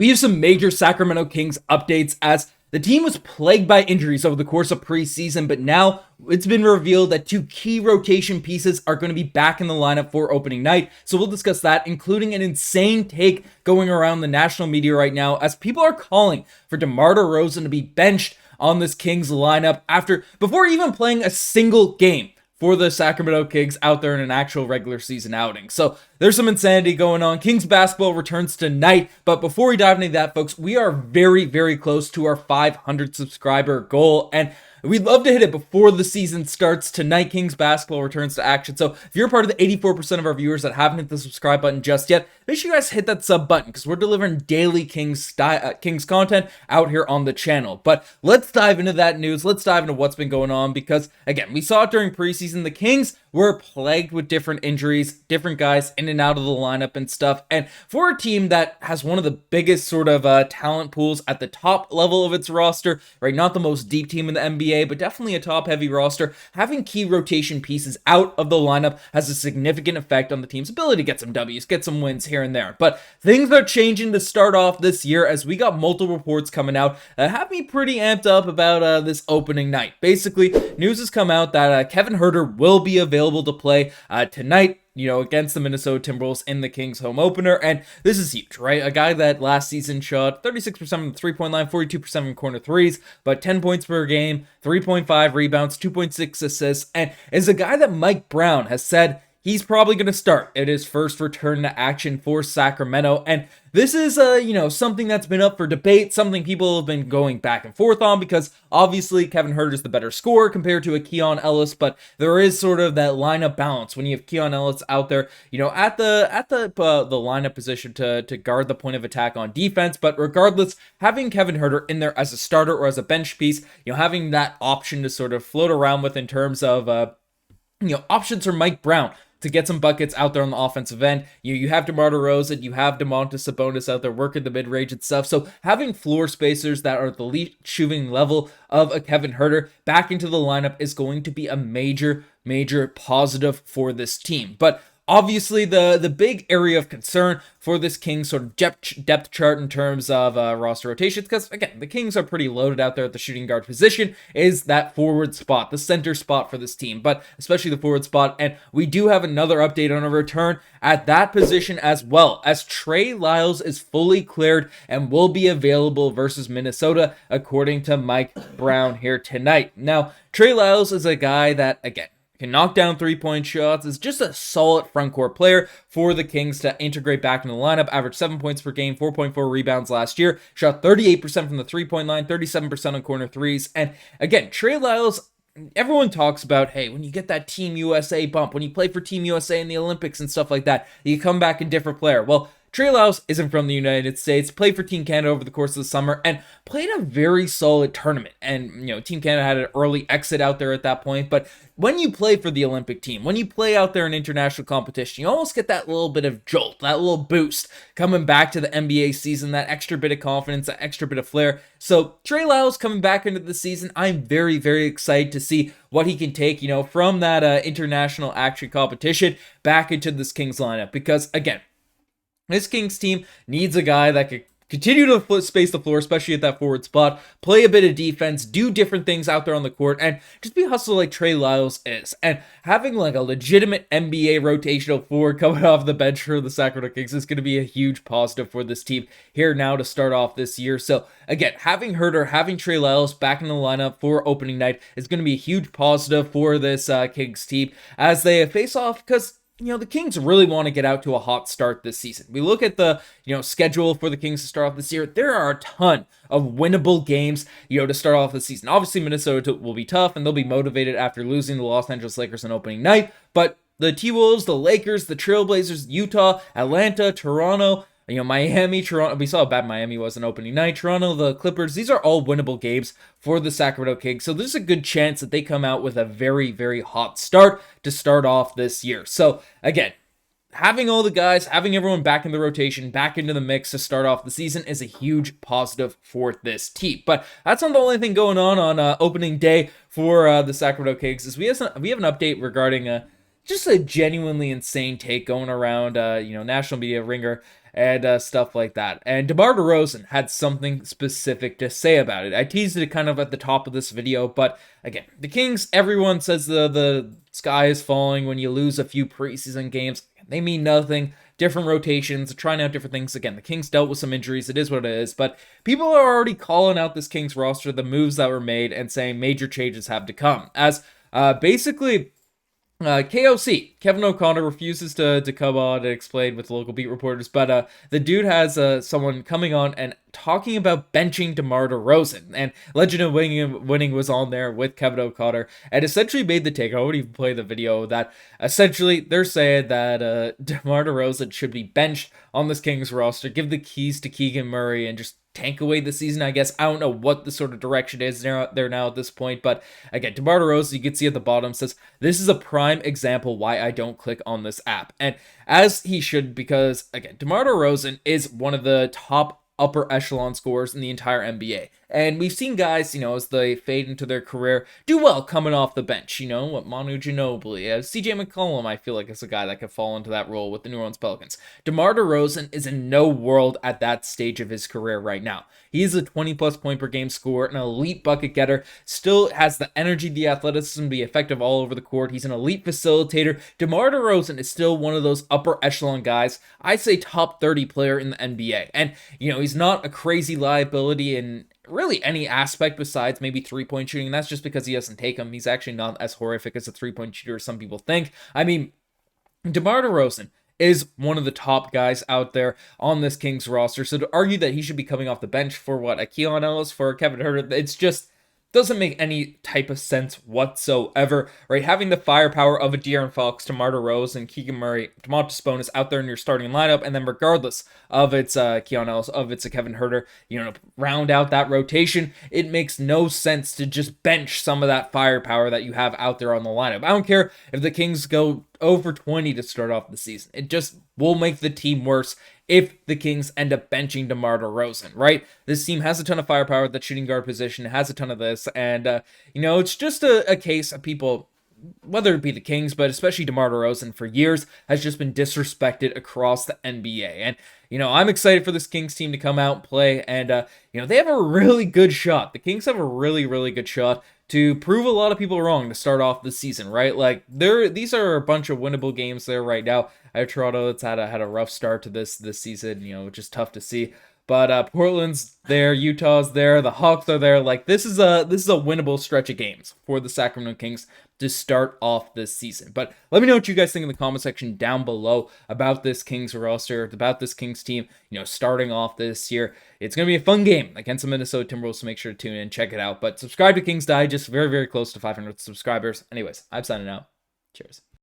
We have some major Sacramento Kings updates as the team was plagued by injuries over the course of preseason, but now it's been revealed that two key rotation pieces are going to be back in the lineup for opening night. So we'll discuss that, including an insane take going around the national media right now as people are calling for DeMar DeRozan to be benched on this Kings lineup before even playing a single game for the Sacramento Kings out there in an actual regular season outing. So there's some insanity going on. Kings basketball returns tonight, but before we dive into that, folks, we are very, very close to our 500 subscriber goal, and we'd love to hit it before the season starts. Tonight, Kings basketball returns to action. So if you're part of the 84% of our viewers that haven't hit the subscribe button just yet, make sure you guys hit that sub button because we're delivering daily Kings content out here on the channel. But let's dive into that news. Let's dive into what's been going on because, again, we saw it during preseason. The Kings were plagued with different injuries, different guys in and out of the lineup and stuff. And for a team that has one of the biggest sort of talent pools at the top level of its roster, right? Not the most deep team in the NBA, but definitely a top-heavy roster. Having key rotation pieces out of the lineup has a significant effect on the team's ability to get some W's, get some wins here and there. But things are changing to start off this year as we got multiple reports coming out that have me pretty amped up about this opening night. Basically, news has come out that Kevin Huerter will be available to play tonight, against the Minnesota Timberwolves in the Kings home opener. And this is huge, right? A guy that last season shot 36% from the three-point line, 42% from corner threes, but 10 points per game, 3.5 rebounds, 2.6 assists, and is a guy that Mike Brown has said he's probably going to start at his first return to action for Sacramento. And this is, something that's been up for debate, something people have been going back and forth on because obviously Kevin Huerter is the better scorer compared to a Keon Ellis, but there is sort of that lineup balance when you have Keon Ellis out there, at the lineup position to guard the point of attack on defense. But regardless, having Kevin Huerter in there as a starter or as a bench piece, having that option to sort of float around with in terms of, options for Mike Brown to get some buckets out there on the offensive end. You have DeMar DeRozan, you have Domantas Sabonis out there working the mid-range and stuff. So having floor spacers that are at the elite shooting level of a Kevin Huerter back into the lineup is going to be a major, major positive for this team. But obviously, the big area of concern for this Kings sort of depth chart in terms of roster rotations, because, again, the Kings are pretty loaded out there at the shooting guard position, is that forward spot, the center spot for this team, but especially the forward spot. And we do have another update on a return at that position as well, as Trey Lyles is fully cleared and will be available versus Minnesota, according to Mike Brown here tonight. Now, Trey Lyles is a guy that, again, can knock down three-point shots, is just a solid front court player for the Kings to integrate back in the lineup. Averaged 7 points per game, 4.4 rebounds last year. Shot 38% from the three-point line, 37% on corner threes. And again, Trey Lyles, everyone talks about, hey, when you get that Team USA bump, when you play for Team USA in the Olympics and stuff like that, you come back a different player. Well, Trey Lyles isn't from the United States, played for Team Canada over the course of the summer, and played a very solid tournament. And, Team Canada had an early exit out there at that point. But when you play for the Olympic team, when you play out there in international competition, you almost get that little bit of jolt, that little boost coming back to the NBA season, that extra bit of confidence, that extra bit of flair. So Trey Lyles coming back into the season, I'm very, very excited to see what he can take, from that international action competition back into this Kings lineup. Because, again, this Kings team needs a guy that could continue to space the floor, especially at that forward spot, play a bit of defense, do different things out there on the court, and just be hustle like Trey Lyles is. And having like a legitimate NBA rotational forward coming off the bench for the Sacramento Kings is going to be a huge positive for this team here now to start off this year. So again, having Huerter, having Trey Lyles back in the lineup for opening night is going to be a huge positive for this Kings team as they face off, because the Kings really want to get out to a hot start this season. We look at the, schedule for the Kings to start off this year. There are a ton of winnable games, to start off the season. Obviously, Minnesota will be tough, and they'll be motivated after losing the Los Angeles Lakers on opening night. But the T-Wolves, the Lakers, the Trailblazers, Utah, Atlanta, Toronto, Miami, Toronto, we saw how bad Miami was on opening night. Toronto, the Clippers, these are all winnable games for the Sacramento Kings. So there's a good chance that they come out with a very, very hot start to start off this year. So again, having all the guys, having everyone back in the rotation, back into the mix to start off the season is a huge positive for this team. But that's not the only thing going on opening day for the Sacramento Kings. Is we have an update regarding just a genuinely insane take going around, national media, Ringer, and stuff like that. And DeMar DeRozan had something specific to say about it. I teased it kind of at the top of this video, but again, the Kings, everyone says the sky is falling when you lose a few preseason games. They mean nothing. Different rotations, trying out different things. Again, the Kings dealt with some injuries. It is what it is. But people are already calling out this Kings roster, the moves that were made, and saying major changes have to come. As basically KOC, Kevin O'Connor, refuses to come on and explain with local beat reporters, but the dude has someone coming on and talking about benching DeMar DeRozan, and Legend of Winning was on there with Kevin O'Connor, and essentially made the take, I won't even play the video, that essentially they're saying that DeMar DeRozan should be benched on this Kings roster, give the keys to Keegan Murray, and just tank away the season, I guess. I don't know what the sort of direction is there now at this point, but again, DeMar DeRozan, you can see at the bottom, says, this is a prime example why I don't click on this app. And as he should, because again, DeMar DeRozan is one of the top upper echelon scorers in the entire NBA. And we've seen guys, as they fade into their career, do well coming off the bench. What Manu Ginobili, CJ McCollum, I feel like is a guy that could fall into that role with the New Orleans Pelicans. DeMar DeRozan is in no world at that stage of his career right now. He is a 20-plus point per game scorer, an elite bucket getter, still has the energy, the athleticism to be effective all over the court. He's an elite facilitator. DeMar DeRozan is still one of those upper echelon guys. I'd say top 30 player in the NBA. And, he's not a crazy liability in really any aspect besides maybe three-point shooting. That's just because he doesn't take them. He's actually not as horrific as a three-point shooter as some people think. I mean, DeMar DeRozan is one of the top guys out there on this Kings roster. So to argue that he should be coming off the bench for what, a Keelan Ellis, for Kevin Huerter, it's just doesn't make any type of sense whatsoever, right? Having the firepower of a De'Aaron Fox, DeMar DeRozan, Keegan Murray, Domantas Sabonis out there in your starting lineup, and then regardless of it's Keelan Ellis, of it's a Kevin Huerter, round out that rotation, it makes no sense to just bench some of that firepower that you have out there on the lineup. I don't care if the Kings go over 20 to start off the season. It just will make the team worse if the Kings end up benching DeMar DeRozan, right? This team has a ton of firepower at the shooting guard position, has a ton of this, and, it's just a case of people, whether it be the Kings, but especially DeMar DeRozan for years, has just been disrespected across the NBA. And, I'm excited for this Kings team to come out and play, and, they have a really good shot. The Kings have a really, really good shot to prove a lot of people wrong to start off the season, right? Like, these are a bunch of winnable games there right now. I have Toronto that's had a rough start to this season, which is tough to see. But Portland's there, Utah's there, the Hawks are there. Like, this is a winnable stretch of games for the Sacramento Kings to start off this season. But let me know what you guys think in the comment section down below about this Kings roster, about this Kings team, starting off this year. It's going to be a fun game against the Minnesota Timberwolves, so make sure to tune in and check it out. But subscribe to Kings Digest, very, very close to 500 subscribers. Anyways, I'm signing out. Cheers.